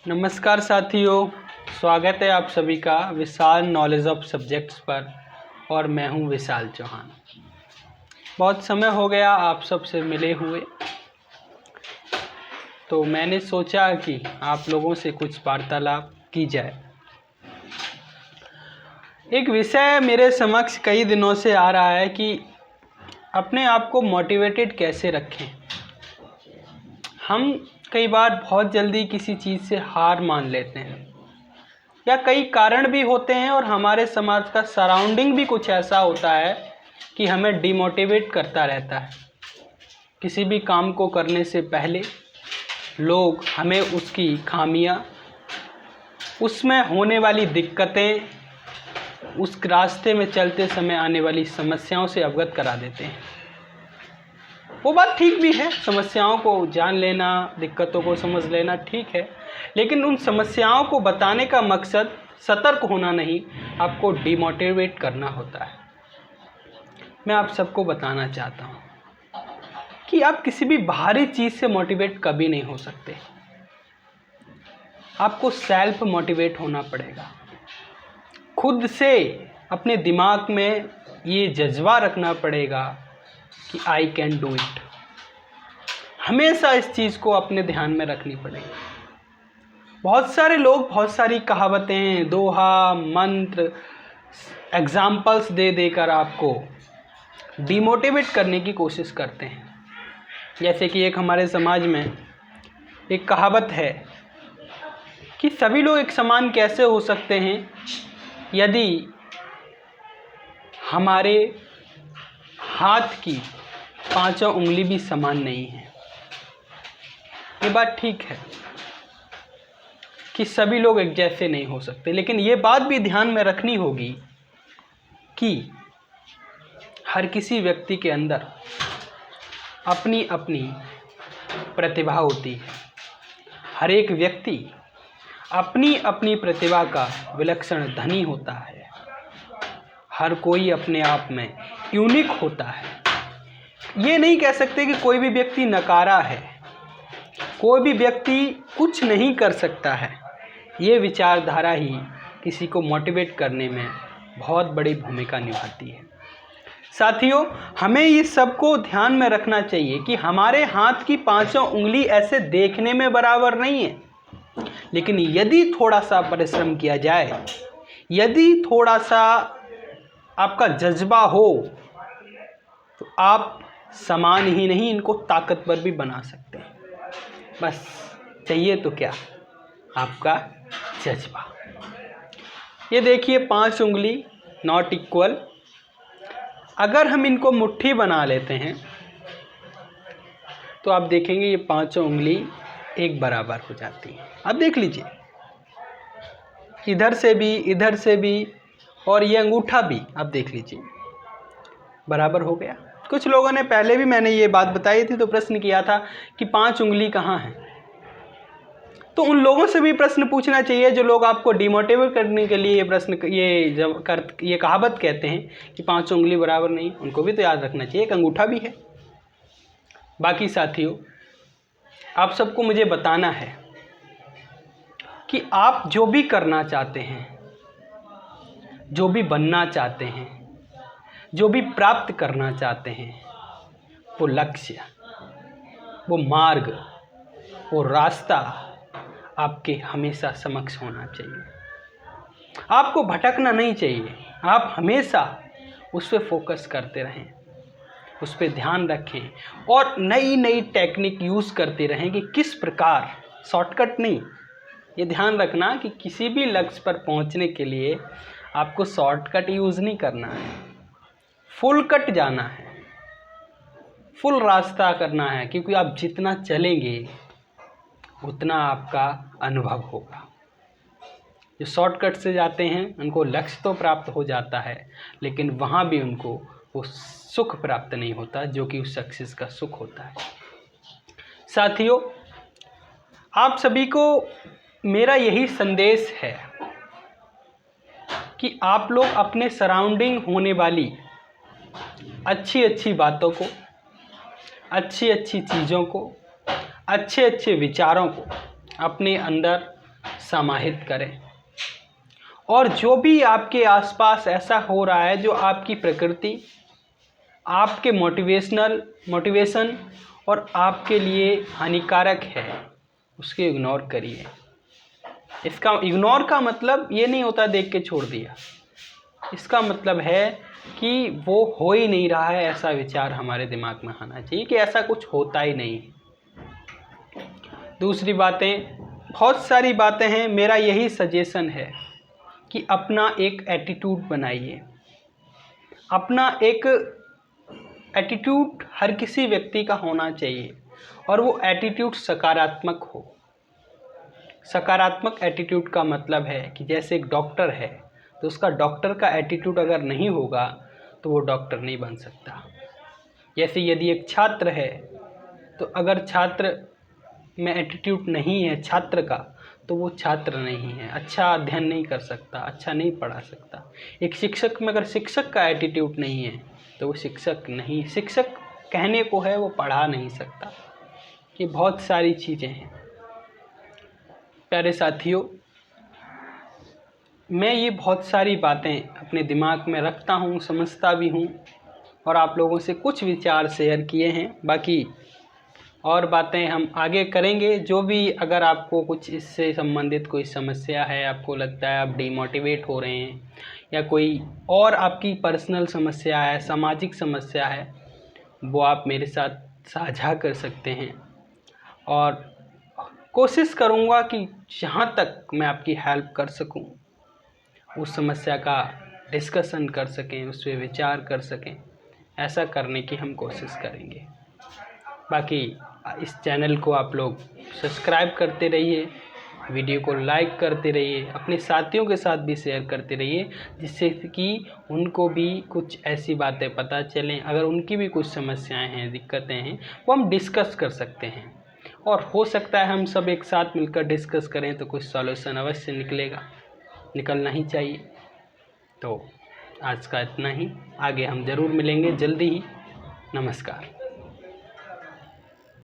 नमस्कार साथियों, स्वागत है आप सभी का विशाल नॉलेज ऑफ सब्जेक्ट्स पर। और मैं हूं विशाल चौहान। बहुत समय हो गया आप सबसे मिले हुए, तो मैंने सोचा कि आप लोगों से कुछ वार्तालाप की जाए। एक विषय मेरे समक्ष कई दिनों से आ रहा है कि अपने आप को मोटिवेटेड कैसे रखें। हम कई बार बहुत जल्दी किसी चीज़ से हार मान लेते हैं, या कई कारण भी होते हैं और हमारे समाज का सराउंडिंग भी कुछ ऐसा होता है कि हमें डिमोटिवेट करता रहता है। किसी भी काम को करने से पहले लोग हमें उसकी खामियां, उसमें होने वाली दिक्कतें, उस रास्ते में चलते समय आने वाली समस्याओं से अवगत करा देते हैं। वो बात ठीक भी है, समस्याओं को जान लेना, दिक्कतों को समझ लेना ठीक है, लेकिन उन समस्याओं को बताने का मकसद सतर्क होना नहीं, आपको डिमोटिवेट करना होता है। मैं आप सबको बताना चाहता हूँ कि आप किसी भी बाहरी चीज़ से मोटिवेट कभी नहीं हो सकते। आपको सेल्फ मोटिवेट होना पड़ेगा। खुद से अपने दिमाग में ये जज्बा रखना पड़ेगा कि आई कैन डू इट। हमेशा इस चीज़ को अपने ध्यान में रखनी पड़ेगी। बहुत सारे लोग बहुत सारी कहावतें, दोहा, मंत्र, एग्जाम्पल्स दे देकर आपको डिमोटिवेट करने की कोशिश करते हैं। जैसे कि एक हमारे समाज में एक कहावत है कि सभी लोग एक समान कैसे हो सकते हैं यदि हमारे हाथ की पांचों उंगली भी समान नहीं है। ये बात ठीक है कि सभी लोग एक जैसे नहीं हो सकते, लेकिन ये बात भी ध्यान में रखनी होगी कि हर किसी व्यक्ति के अंदर अपनी अपनी प्रतिभा होती है। हर एक व्यक्ति अपनी अपनी प्रतिभा का विलक्षण धनी होता है। हर कोई अपने आप में यूनिक होता है। ये नहीं कह सकते कि कोई भी व्यक्ति नकारा है, कोई भी व्यक्ति कुछ नहीं कर सकता है। ये विचारधारा ही किसी को मोटिवेट करने में बहुत बड़ी भूमिका निभाती है। साथियों, हमें इस सब को ध्यान में रखना चाहिए कि हमारे हाथ की पांचों उंगली ऐसे देखने में बराबर नहीं है, लेकिन यदि थोड़ा सा परिश्रम किया जाए, यदि थोड़ा सा आपका जज्बा हो, तो आप समान ही नहीं, इनको ताकतवर भी बना सकते हैं। बस चाहिए तो क्या, आपका जज्बा। ये देखिए, 5 उंगली नॉट इक्वल। अगर हम इनको मुट्ठी बना लेते हैं तो आप देखेंगे ये पांचों उंगली एक बराबर हो जाती है। अब देख लीजिए, इधर से भी और ये अंगूठा भी आप देख लीजिए बराबर हो गया। कुछ लोगों ने पहले भी मैंने ये बात बताई थी तो प्रश्न किया था कि 5 उंगली कहाँ है। तो उन लोगों से भी प्रश्न पूछना चाहिए जो लोग आपको डिमोटिवेट करने के लिए ये कहावत कहते हैं कि 5 उंगली बराबर नहीं। उनको भी तो याद रखना चाहिए, एक अंगूठा भी है। बाकी साथियों, आप सबको मुझे बताना है कि आप जो भी करना चाहते हैं, जो भी बनना चाहते हैं, जो भी प्राप्त करना चाहते हैं, वो लक्ष्य, वो मार्ग, वो रास्ता आपके हमेशा समक्ष होना चाहिए। आपको भटकना नहीं चाहिए। आप हमेशा उस पर फोकस करते रहें, उस पर ध्यान रखें और नई नई टेक्निक यूज़ करते रहें कि किस प्रकार, शॉर्टकट नहीं। ये ध्यान रखना कि किसी भी लक्ष्य पर पहुंचने के लिए आपको शॉर्टकट यूज़ नहीं करना है, फुल कट जाना है, फुल रास्ता करना है। क्योंकि आप जितना चलेंगे उतना आपका अनुभव होगा। जो शॉर्टकट से जाते हैं उनको लक्ष्य तो प्राप्त हो जाता है, लेकिन वहाँ भी उनको वो सुख प्राप्त नहीं होता जो कि उस सक्सेस का सुख होता है। साथियों, आप सभी को मेरा यही संदेश है कि आप लोग अपने सराउंडिंग होने वाली अच्छी अच्छी बातों को, अच्छी अच्छी चीज़ों को, अच्छे अच्छे विचारों को अपने अंदर समाहित करें। और जो भी आपके आसपास ऐसा हो रहा है जो आपकी प्रकृति, आपके मोटिवेशन और आपके लिए हानिकारक है, उसके इग्नोर करिए। इसका इग्नोर का मतलब ये नहीं होता देख के छोड़ दिया, इसका मतलब है कि वो हो ही नहीं रहा है, ऐसा विचार हमारे दिमाग में आना चाहिए कि ऐसा कुछ होता ही नहीं। दूसरी बातें, बहुत सारी बातें हैं, मेरा यही सजेशन है कि अपना एक एटीट्यूड बनाइए। अपना एक एटीट्यूड हर किसी व्यक्ति का होना चाहिए और वो एटीट्यूड सकारात्मक हो। सकारात्मक एटीट्यूड का मतलब है कि जैसे एक डॉक्टर है तो उसका डॉक्टर का एटीट्यूड अगर नहीं होगा तो वो डॉक्टर नहीं बन सकता। जैसे यदि एक छात्र है तो अगर छात्र में एटीट्यूड नहीं है छात्र का तो वो छात्र नहीं है, अच्छा अध्ययन नहीं कर सकता, अच्छा नहीं पढ़ा सकता। एक शिक्षक में अगर शिक्षक का एटीट्यूड नहीं है तो वो शिक्षक नहीं, शिक्षक कहने को है, वो पढ़ा नहीं सकता। ये बहुत सारी चीज़ें हैं। प्यारे साथियों, मैं ये बहुत सारी बातें अपने दिमाग में रखता हूँ, समझता भी हूँ और आप लोगों से कुछ विचार शेयर किए हैं। बाकी और बातें हम आगे करेंगे। जो भी अगर आपको कुछ इससे संबंधित कोई समस्या है, आपको लगता है आप डिमोटिवेट हो रहे हैं या कोई और आपकी पर्सनल समस्या है, सामाजिक समस्या है, वो आप मेरे साथ साझा कर सकते हैं और कोशिश करूँगा कि जहाँ तक मैं आपकी हेल्प कर सकूँ उस समस्या का डिस्कशन कर सकें, उस पर विचार कर सकें, ऐसा करने की हम कोशिश करेंगे। बाकी इस चैनल को आप लोग सब्सक्राइब करते रहिए, वीडियो को लाइक करते रहिए, अपने साथियों के साथ भी शेयर करते रहिए, जिससे कि उनको भी कुछ ऐसी बातें पता चलें। अगर उनकी भी कुछ समस्याएं हैं, दिक्कतें हैं, वो हम डिस्कस कर सकते हैं और हो सकता है हम सब एक साथ मिलकर डिस्कस करें तो कुछ सॉल्यूशन अवश्य निकलेगा, निकलना ही चाहिए। तो आज का इतना ही, आगे हम ज़रूर मिलेंगे जल्दी ही। नमस्कार।